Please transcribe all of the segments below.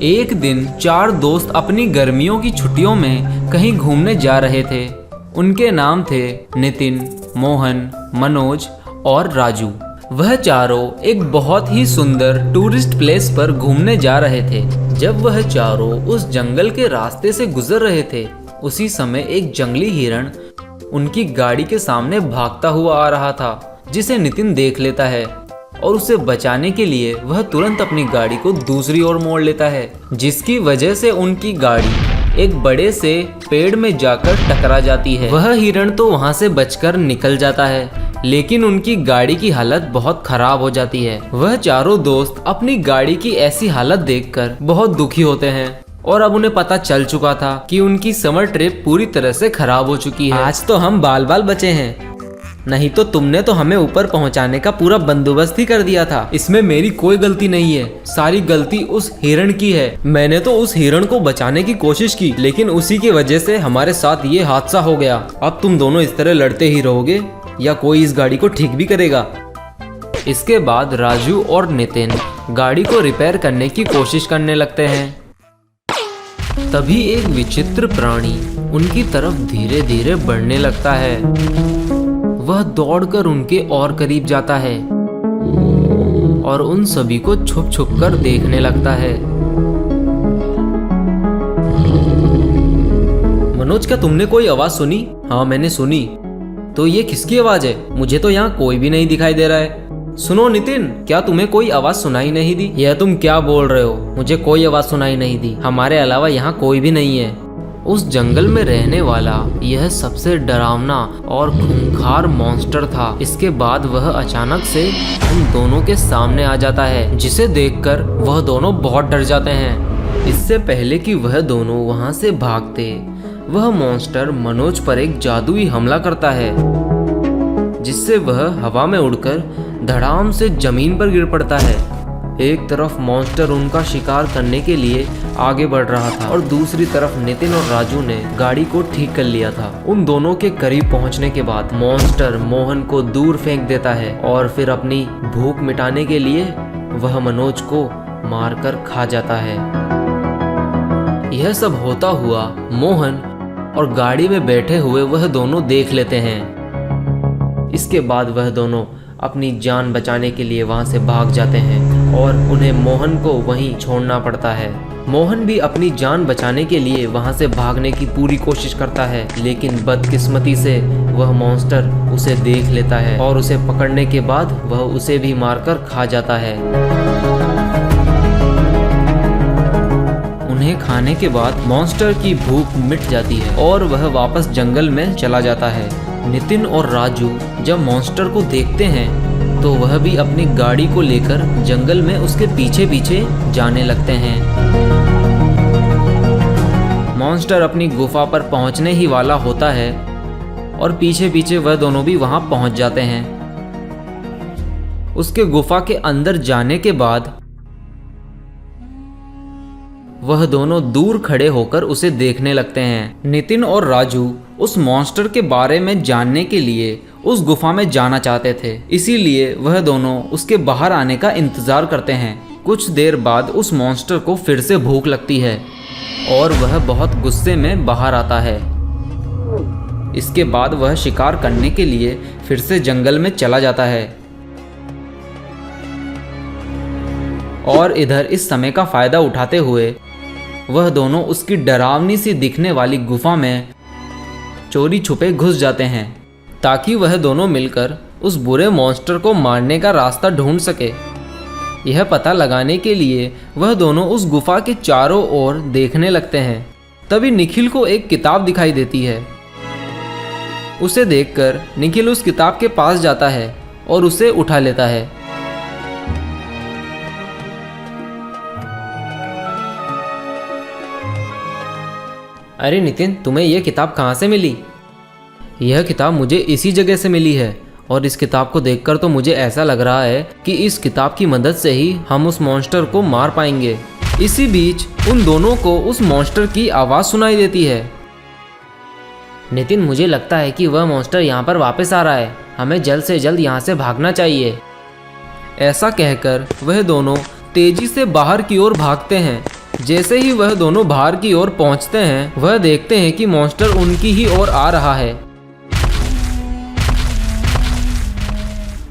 एक दिन चार दोस्त अपनी गर्मियों की छुट्टियों में कहीं घूमने जा रहे थे। उनके नाम थे नितिन, मोहन, मनोज और राजू। वह चारों एक बहुत ही सुंदर टूरिस्ट प्लेस पर घूमने जा रहे थे। जब वह चारों उस जंगल के रास्ते से गुजर रहे थे, उसी समय एक जंगली हिरण उनकी गाड़ी के सामने भागता हुआ आ रहा था, जिसे नितिन देख लेता है और उसे बचाने के लिए वह तुरंत अपनी गाड़ी को दूसरी ओर मोड़ लेता है, जिसकी वजह से उनकी गाड़ी एक बड़े से पेड़ में जाकर टकरा जाती है। वह हिरण तो वहां से बचकर निकल जाता है, लेकिन उनकी गाड़ी की हालत बहुत खराब हो जाती है। वह चारों दोस्त अपनी गाड़ी की ऐसी हालत देखकर बहुत दुखी होते हैं और अब उन्हें पता चल चुका था कि उनकी समर ट्रिप पूरी तरह से खराब हो चुकी है। आज तो हम बाल बाल बचे हैं, नहीं तो तुमने तो हमें ऊपर पहुंचाने का पूरा बंदोबस्त ही कर दिया था। इसमें मेरी कोई गलती नहीं है, सारी गलती उस हिरण की है। मैंने तो उस हिरण को बचाने की कोशिश की, लेकिन उसी की वजह से हमारे साथ ये हादसा हो गया। अब तुम दोनों इस तरह लड़ते ही रहोगे या कोई इस गाड़ी को ठीक भी करेगा? इसके बाद राजू और नितिन गाड़ी को रिपेयर करने की कोशिश करने लगते हैं। तभी एक विचित्र प्राणी उनकी तरफ धीरे धीरे बढ़ने लगता है। वह दौड़कर उनके और करीब जाता है और उन सभी को छुप छुप कर देखने लगता है। मनोज, क्या तुमने कोई आवाज सुनी? हाँ, मैंने सुनी। तो ये किसकी आवाज है? मुझे तो यहाँ कोई भी नहीं दिखाई दे रहा है। सुनो नितिन, क्या तुम्हें कोई आवाज सुनाई नहीं दी? यह तुम क्या बोल रहे हो? मुझे कोई आवाज सुनाई नहीं दी। हमारे अलावा यहाँ कोई भी नहीं है। उस जंगल में रहने वाला यह सबसे डरावना और खूंखार मॉन्स्टर था। इसके बाद वह अचानक से उन दोनों के सामने आ जाता है, जिसे देखकर वह दोनों बहुत डर जाते हैं। इससे पहले कि वह दोनों वहां से भागते, वह मॉन्स्टर मनोज पर एक जादुई हमला करता है, जिससे वह हवा में उड़कर धड़ाम से जमीन पर गिर पड़ता है। एक तरफ मॉन्स्टर उनका शिकार करने के लिए आगे बढ़ रहा था और दूसरी तरफ नितिन और राजू ने गाड़ी को ठीक कर लिया था। उन दोनों के करीब पहुंचने के बाद मॉन्स्टर मोहन को दूर फेंक देता है और फिर अपनी भूख मिटाने के लिए वह मनोज को मारकर खा जाता है। यह सब होता हुआ मोहन और गाड़ी में बैठे हुए वह दोनों देख लेते हैं। इसके बाद वह दोनों अपनी जान बचाने के लिए वहां से भाग जाते हैं और उन्हें मोहन को वहीं छोड़ना पड़ता है। मोहन भी अपनी जान बचाने के लिए वहां से भागने की पूरी कोशिश करता है, लेकिन बदकिस्मती से वह मॉन्स्टर उसे देख लेता है और उसे पकड़ने के बाद वह उसे भी मारकर खा जाता है। उन्हें खाने के बाद मॉन्स्टर की भूख मिट जाती है और वह वापस जंगल में चला जाता है। नितिन और राजू जब मॉन्स्टर को देखते हैं तो वह भी अपनी गाड़ी को लेकर जंगल में उसके पीछे पीछे जाने लगते हैं। मॉन्स्टर अपनी गुफा पर पहुंचने ही वाला होता है और पीछे पीछे वह दोनों भी वहां पहुंच जाते हैं। उसके गुफा के अंदर जाने के बाद वह दोनों दूर खड़े होकर उसे देखने लगते हैं। नितिन और राजू उस मॉन्स्टर के बारे में जानने के लिए उस गुफा में जाना चाहते थे, इसीलिए वह दोनों उसके बाहर आने का इंतजार करते हैं। कुछ देर बाद उस मॉन्स्टर को फिर से भूख लगती है और वह बहुत गुस्से में बाहर आता है। इसके बाद वह शिकार करने के लिए फिर से जंगल में चला जाता है और इधर इस समय का फायदा उठाते हुए वह दोनों उसकी डरावनी सी दिखने वाली गुफा में चोरी छुपे घुस जाते हैं, ताकि वह दोनों मिलकर उस बुरे मॉन्स्टर को मारने का रास्ता ढूंढ सके। यह पता लगाने के लिए वह दोनों उस गुफा के चारों ओर देखने लगते हैं। तभी निखिल को एक किताब दिखाई देती है। उसे देखकर निखिल उस किताब के पास जाता है और उसे उठा लेता है। अरे नितिन, तुम्हें यह किताब कहाँ से मिली? यह किताब मुझे इसी जगह से मिली है और इस किताब को देखकर तो मुझे ऐसा लग रहा है कि इस किताब की मदद से ही हम उस मॉन्स्टर को मार पाएंगे। इसी बीच उन दोनों को उस मॉन्स्टर की आवाज़ सुनाई देती है। नितिन, मुझे लगता है कि वह मॉन्स्टर यहाँ पर वापस आ रहा है। हमें जल्द से जल्द यहाँ से भागना चाहिए। ऐसा कहकर वह दोनों तेजी से बाहर की ओर भागते हैं जैसे ही वह दोनों बाहर की ओर पहुंचते हैं, वह देखते हैं कि मॉन्स्टर उनकी ही ओर आ रहा है।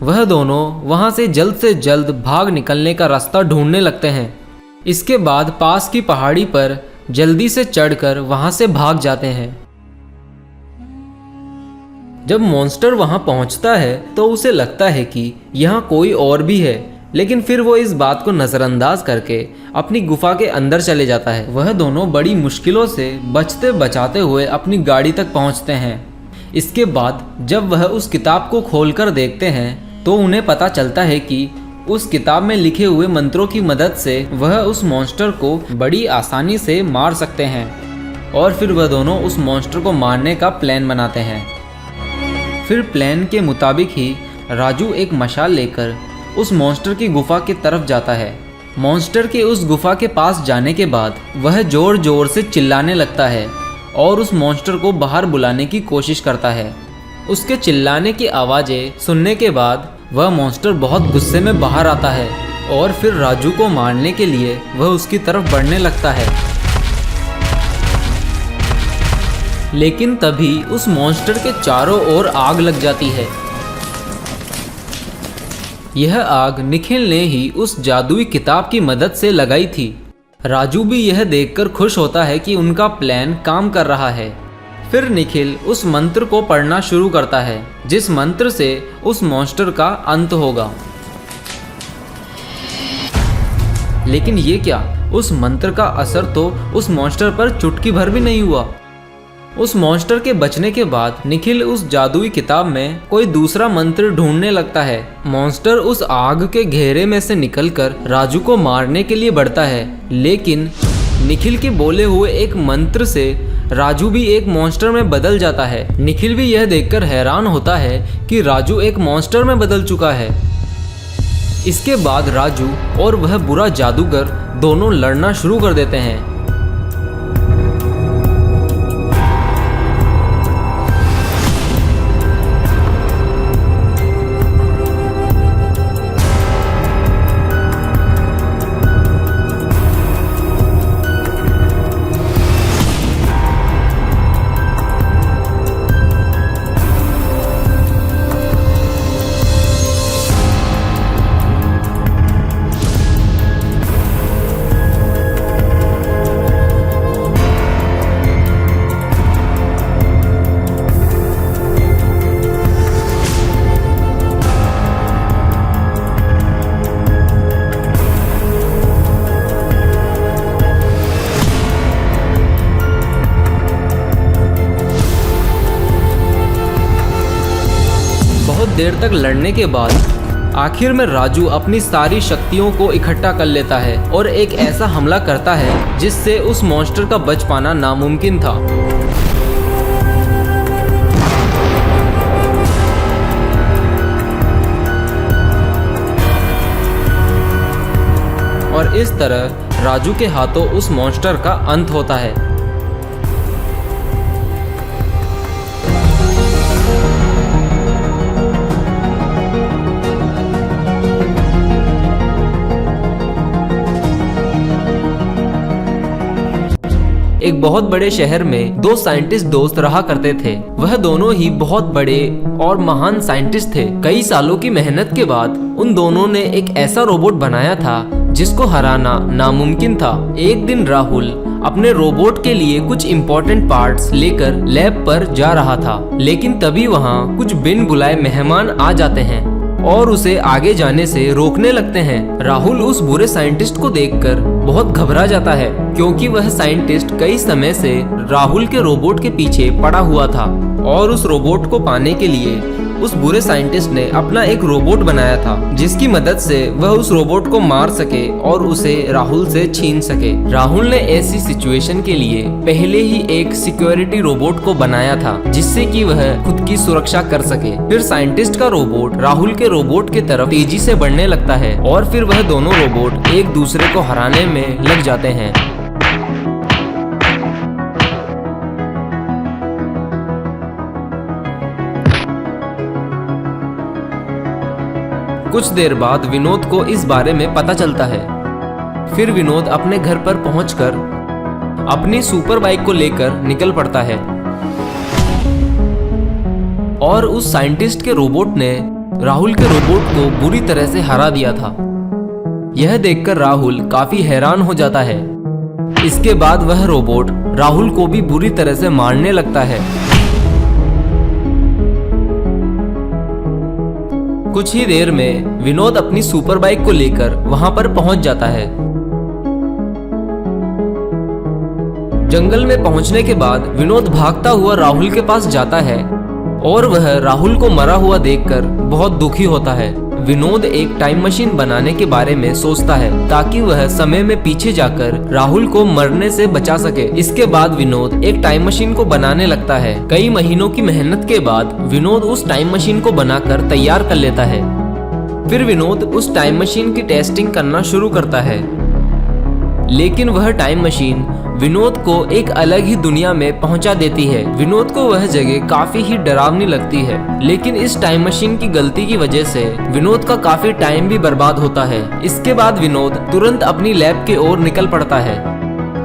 वह दोनों वहां से जल्द भाग निकलने का रास्ता ढूंढने लगते हैं। इसके बाद पास की पहाड़ी पर जल्दी से चढ़कर वहां से भाग जाते हैं। जब मॉन्स्टर वहां पहुंचता है तो उसे लगता है कि यहाँ कोई और भी है, लेकिन फिर वो इस बात को नज़रअंदाज करके अपनी गुफा के अंदर चले जाता है। वह दोनों बड़ी मुश्किलों से बचते बचाते हुए अपनी गाड़ी तक पहुंचते हैं। इसके बाद जब वह उस किताब को खोलकर देखते हैं तो उन्हें पता चलता है कि उस किताब में लिखे हुए मंत्रों की मदद से वह उस मॉन्स्टर को बड़ी आसानी से मार सकते हैं। और फिर वह दोनों उस मॉन्स्टर को मारने का प्लान बनाते हैं। फिर प्लान के मुताबिक ही राजू एक मशाल लेकर उस मॉन्स्टर की गुफा की तरफ जाता है। मॉन्स्टर के उस गुफा के पास जाने के बाद वह जोर जोर से चिल्लाने लगता है और उस मॉन्स्टर को बाहर बुलाने की कोशिश करता है। उसके चिल्लाने की आवाज़ें सुनने के बाद वह मॉन्स्टर बहुत गुस्से में बाहर आता है और फिर राजू को मारने के लिए वह उसकी तरफ बढ़ने लगता है। लेकिन तभी उस मॉन्स्टर के चारों ओर आग लग जाती है। यह आग निखिल ने ही उस जादुई किताब की मदद से लगाई थी। राजू भी यह देखकर खुश होता है कि उनका प्लान काम कर रहा है। फिर निखिल उस मंत्र को पढ़ना शुरू करता है, जिस मंत्र से उस मॉन्स्टर का अंत होगा। लेकिन ये क्या, उस मंत्र का असर तो उस मॉन्स्टर पर चुटकी भर भी नहीं हुआ। उस मॉन्स्टर के बचने के बाद निखिल उस जादुई किताब में कोई दूसरा मंत्र ढूंढने लगता है। मॉन्स्टर उस आग के घेरे में से निकलकर राजू को मारने के लिए बढ़ता है, लेकिन निखिल के बोले हुए एक मंत्र से राजू भी एक मॉन्स्टर में बदल जाता है। निखिल भी यह देखकर हैरान होता है कि राजू एक मॉन्स्टर में बदल चुका है। इसके बाद राजू और वह बुरा जादूगर दोनों लड़ना शुरू कर देते हैं। देर तक लड़ने के बाद आखिर में राजू अपनी सारी शक्तियों को इकट्ठा कर लेता है और एक ऐसा हमला करता है जिससे उस मॉन्स्टर का बच पाना नामुमकिन था। और इस तरह राजू के हाथों उस मॉन्स्टर का अंत होता है। एक बहुत बड़े शहर में दो साइंटिस्ट दोस्त रहा करते थे। वह दोनों ही बहुत बड़े और महान साइंटिस्ट थे। कई सालों की मेहनत के बाद उन दोनों ने एक ऐसा रोबोट बनाया था जिसको हराना नामुमकिन था। एक दिन राहुल अपने रोबोट के लिए कुछ इम्पोर्टेंट पार्ट्स लेकर लैब पर जा रहा था, लेकिन तभी वहाँ कुछ बिन बुलाए मेहमान आ जाते हैं और उसे आगे जाने से रोकने लगते हैं। राहुल उस बुरे साइंटिस्ट को देखकर बहुत घबरा जाता है, क्योंकि वह साइंटिस्ट कई समय से राहुल के रोबोट के पीछे पड़ा हुआ था और उस रोबोट को पाने के लिए उस बुरे साइंटिस्ट ने अपना एक रोबोट बनाया था, जिसकी मदद से वह उस रोबोट को मार सके और उसे राहुल से छीन सके। राहुल ने ऐसी सिचुएशन के लिए पहले ही एक सिक्योरिटी रोबोट को बनाया था, जिससे कि वह खुद की सुरक्षा कर सके। फिर साइंटिस्ट का रोबोट राहुल के रोबोट की तरफ तेजी से बढ़ने लगता है और फिर वह दोनों रोबोट एक दूसरे को हराने में लग जाते हैं। कुछ देर बाद विनोद को इस बारे में पता चलता है। फिर विनोद अपने घर पर पहुंचकर अपनी सुपर बाइक को लेकर निकल पड़ता है और उस साइंटिस्ट के रोबोट ने राहुल के रोबोट को बुरी तरह से हरा दिया था। यह देखकर राहुल काफी हैरान हो जाता है। इसके बाद वह रोबोट राहुल को भी बुरी तरह से मारने लगता है। कुछ ही देर में विनोद अपनी सुपर बाइक को लेकर वहां पर पहुंच जाता है। जंगल में पहुंचने के बाद विनोद भागता हुआ राहुल के पास जाता है और वह राहुल को मरा हुआ देखकर बहुत दुखी होता है। विनोद एक टाइम मशीन बनाने के बारे में सोचता है ताकि वह समय में पीछे जाकर राहुल को मरने से बचा सके। इसके बाद विनोद एक टाइम मशीन को बनाने लगता है। कई महीनों की मेहनत के बाद विनोद उस टाइम मशीन को बनाकर तैयार कर लेता है। फिर विनोद उस टाइम मशीन की टेस्टिंग करना शुरू करता है, लेकिन वह टाइम मशीन विनोद को एक अलग ही दुनिया में पहुंचा देती है। विनोद को वह जगह काफी ही डरावनी लगती है, लेकिन इस टाइम मशीन की गलती की वजह से विनोद का काफी टाइम भी बर्बाद होता है। इसके बाद विनोद तुरंत अपनी लैब की ओर निकल पड़ता है।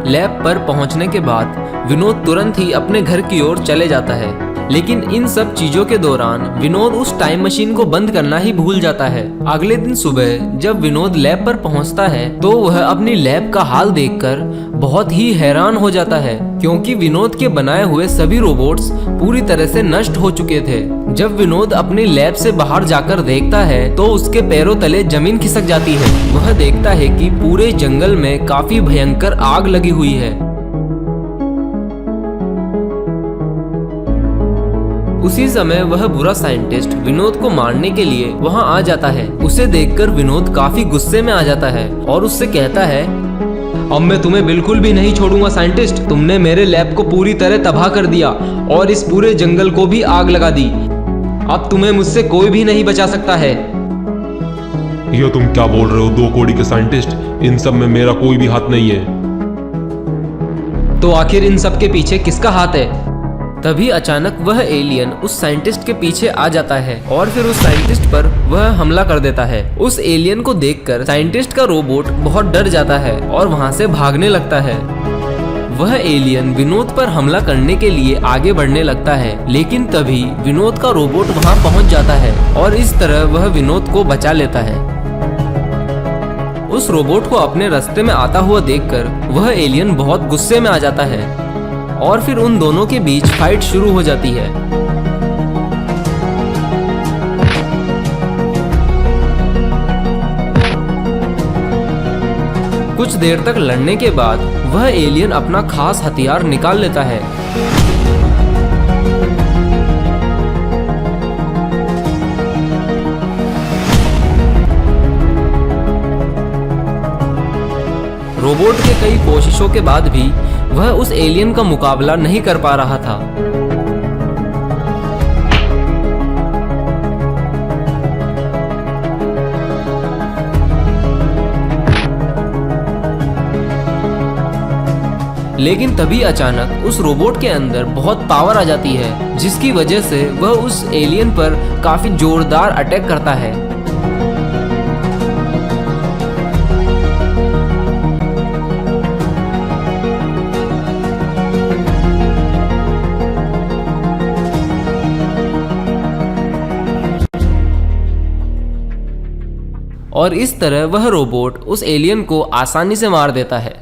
लैब पर पहुंचने के बाद विनोद तुरंत ही अपने घर की ओर चले जाता है, लेकिन इन सब चीजों के दौरान विनोद उस टाइम मशीन को बंद करना ही भूल जाता है। अगले दिन सुबह जब विनोद लैब पर पहुंचता है तो वह अपनी लैब का हाल देखकर बहुत ही हैरान हो जाता है, क्योंकि विनोद के बनाए हुए सभी रोबोट्स पूरी तरह से नष्ट हो चुके थे। जब विनोद अपनी लैब से बाहर जाकर देखता है तो उसके पैरों तले जमीन खिसक जाती है। वह देखता है कि पूरे जंगल में काफी भयंकर आग लगी हुई है। उसी समय वह बुरा साइंटिस्ट विनोद को मारने के लिए वहां आ जाता है। उसे देखकर विनोद काफी गुस्से में आ जाता है और उससे कहता है, अब मैं तुम्हें बिल्कुल भी नहीं छोड़ूंगा साइंटिस्ट। तुमने मेरे लैब को पूरी तरह तबाह कर दिया और इस पूरे जंगल को भी आग लगा दी। अब तुम्हें मुझसे कोई भी नहीं बचा सकता है। यह तुम क्या बोल रहे हो दो कौड़ी के साइंटिस्ट? इन सब में मेरा कोई भी हाथ नहीं है। तो आखिर इन सब के पीछे किसका हाथ है? तभी अचानक वह एलियन उस साइंटिस्ट के पीछे आ जाता है और फिर उस साइंटिस्ट पर वह हमला कर देता है। उस एलियन को देखकर साइंटिस्ट का रोबोट बहुत डर जाता है और वहां से भागने लगता है। वह एलियन विनोद पर हमला करने के लिए आगे बढ़ने लगता है, लेकिन तभी विनोद का रोबोट वहां पहुंच जाता है और इस तरह वह विनोद को बचा लेता है। उस रोबोट को अपने रास्ते में आता हुआ देखकर वह एलियन बहुत गुस्से में आ जाता है और फिर उन दोनों के बीच फाइट शुरू हो जाती है। कुछ देर तक लड़ने के बाद वह एलियन अपना खास हथियार निकाल लेता है। रोबोट के कई कोशिशों के बाद भी वह उस एलियन का मुकाबला नहीं कर पा रहा था। लेकिन तभी अचानक उस रोबोट के अंदर बहुत पावर आ जाती है, जिसकी वजह से वह उस एलियन पर काफी जोरदार अटैक करता है। और इस तरह वह रोबोट उस एलियन को आसानी से मार देता है।